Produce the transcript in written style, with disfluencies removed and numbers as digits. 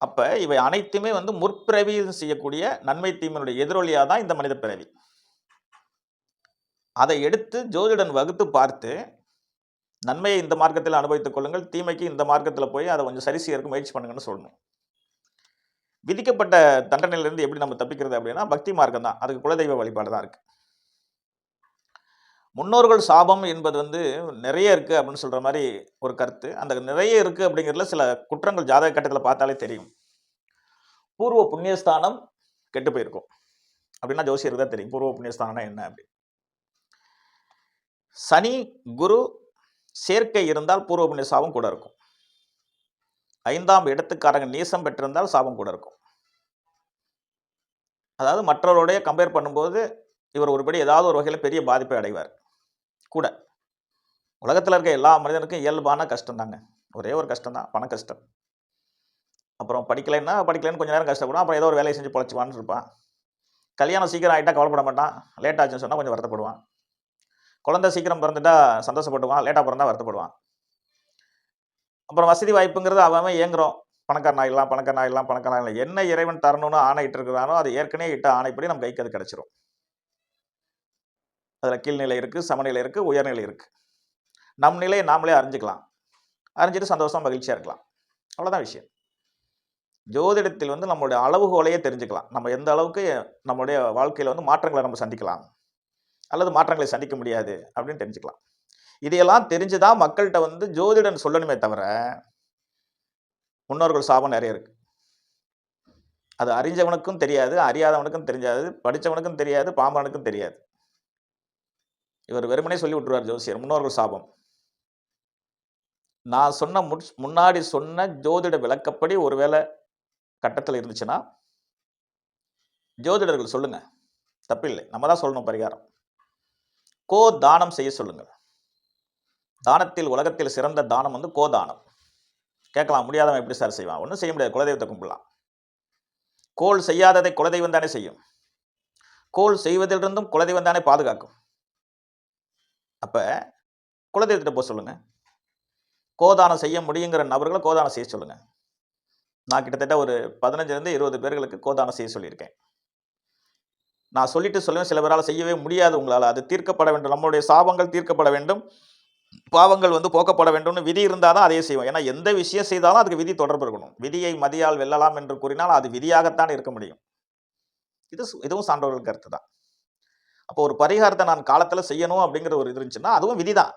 அப்ப இவை அனைத்துமே வந்து முற்பிறவியில் செய்யக்கூடிய நன்மை தீமையினுடைய எதிரொலியா தான் இந்த மனித பிறவி. அதை எடுத்து ஜோதிடன் வகுத்து பார்த்து, நன்மையை இந்த மார்க்கத்தில் அனுபவித்துக் கொள்ளுங்கள், தீமைக்கு இந்த மார்க்கத்தில போய் அத கொஞ்சம் சரி செய்யறதுக்கு முயற்சி பண்ணுங்கன்னு சொல்லணும். விதிக்கப்பட்ட தண்டனையிலிருந்து எப்படி நம்ம தப்பிக்கிறது அப்படின்னா, பக்தி மார்க்கம் தான். அதுக்கு குலதெய்வ வழிபாடு தான் இருக்கு. முன்னோர்கள் சாபம் என்பது வந்து நிறைய இருக்கு அப்படின்னு சொல்ற மாரி ஒரு கருத்து. அந்த நிறைய இருக்கு அப்படிங்கிறதுல சில குற்றங்கள் ஜாதக கட்டத்தில பார்த்தாலே தெரியும். பூர்வ புண்ணியஸ்தானம் கெட்டு போயிருக்கும். அப்படின்னா ஜோசியருக்கு தான் தெரியும். பூர்வ புண்ணியஸ்தானம்னா என்ன அப்படின்னு. சனி, குரு சேர்க்கை இருந்தால் பூர்வ புண்ணிய சாபம் கூட இருக்கும். 5ஆம் இடத்துக்காரங்க நீசம் பெற்றிருந்தால் சாபம் கூட இருக்கும். அதாவது மற்றவருடைய கம்பேர் பண்ணும்போது, இவர் ஒருபடி ஏதாவது ஒரு வகையில பெரிய பாதிப்பை அடைவார். கூட. உலகத்தில இருக்க எல்லா மனிதனுக்கும் இயல்பான கஷ்டம் தாங்க. ஒரே ஒரு கஷ்டம் தான், பண கஷ்டம். அப்புறம் படிக்கலைன்னு கொஞ்ச நேரம் கஷ்டப்படுவான். அப்புறம் ஏதோ ஒரு வேலைய செஞ்சு பொழச்சுக்குவான்னு இருப்பான். கல்யாணம் சீக்கிரம் ஆயிட்டா கவலைப்பட மாட்டான். லேட் ஆச்சுன்னு சொன்னா கொஞ்சம் வருத்தப்படுவான். குழந்தை சீக்கிரம் பிறந்துட்டா சந்தோஷப்படுவான். லேட்டா பிறந்தா வருத்தப்படுவான். அப்புறம் வசதி வாய்ப்புங்கிறது அவன் ஏங்குறோம். பணக்காரன் ஆயிடலாம், பணக்காரன் ஆயிடலாம், பணக்காரன் ஆயிடலாம். என்ன இறைவன் தரணும்னு ஆணையிட்டு இருக்கிறானோ, அது ஏற்கனவே இட்ட ஆணைப்படி நம்ம கைக்கு அது கிடைச்சிரும். அதுல கீழ்நிலை இருக்கு, சமநிலை இருக்கு, உயர்நிலை இருக்கு. நம் நிலையை நாமளே அறிஞ்சுக்கலாம். அறிஞ்சிட்டு சந்தோஷமா மகிழ்ச்சியா இருக்கலாம். அவ்வளவுதான் விஷயம். ஜோதிடத்தில் வந்து நம்மளுடைய அளவுகோலையே தெரிஞ்சுக்கலாம். நம்ம எந்த அளவுக்கு நம்முடைய வாழ்க்கையில வந்து மாற்றங்களை நம்ம சந்திக்கலாம். அல்லது மாற்றங்களை சந்திக்க முடியாது அப்படின்னு தெரிஞ்சுக்கலாம். இதையெல்லாம் தெரிஞ்சு தான் மக்கள்ட்ட வந்து ஜோதிடன் சொல்லணுமே தவிர, முன்னோர்கள் சாபம் நிறைய இருக்கு. அது அறிஞ்சவனுக்கும் தெரியாது, அறியாதவனுக்கும் தெரியாது, படிச்சவனுக்கும் தெரியாது, பாமரனுக்கும் தெரியாது. இவர் வெறுமனே சொல்லி விட்டுருவார் ஜோசியர், முன்னோர்கள் சாபம். நான் சொன்ன முன்னாடி சொன்ன ஜோதிட விளக்கப்படி ஒருவேளை கட்டத்துல இருந்துச்சுன்னா, ஜோதிடர்கள் சொல்லுங்க. தப்பில்லை. நம்ம தான் சொல்லணும் பரிகாரம். தானம் செய்ய சொல்லுங்க. தானத்தில் உலகத்தில் சிறந்த தானம் வந்து தானம். கேட்கலாம், முடியாதவன் எப்படி சார் செய்வான்? ஒண்ணும் செய்ய முடியாது. குலதெய்வத்தை கும்பிடலாம். கோள் செய்யாததை குலதெய்வம் தானே செய்யும். கோள் செய்வதிலிருந்தும் குலதெய்வம் தானே பாதுகாக்கும். அப்ப குலதெய்வத்திட்ட போக சொல்லுங்க. கோதானம் செய்ய முடியுங்கிற நபர்களை கோதானம் செய்ய சொல்லுங்க. நான் கிட்டத்தட்ட ஒரு 15லிருந்து 20 பேர்களுக்கு கோதானம் செய்ய சொல்லியிருக்கேன். நான் சொல்லிட்டு சொல்லுவேன், சில பேரால செய்யவே முடியாது உங்களால. அது தீர்க்கப்பட வேண்டும். நம்மளுடைய சாபங்கள் தீர்க்கப்பட வேண்டும். பாவங்கள் வந்து போக்கப்பட வேண்டும்னு விதி இருந்தா தான் அதையே செய்வோம். ஏன்னா எந்த விஷயம் செய்தாலும் அதுக்கு விதி தொடர்பு இருக்கணும். விதியை மதியால் வெல்லலாம் என்று கூறினால் அது விதியாகத்தான் இருக்க முடியும். இதுவும் சான்றோர்கள் கருத்து தான். அப்போ ஒரு பரிகாரத்தை நான் காலத்துல செய்யணும் அப்படிங்கிற ஒரு இது இருந்துச்சுன்னா அதுவும் விதிதான்.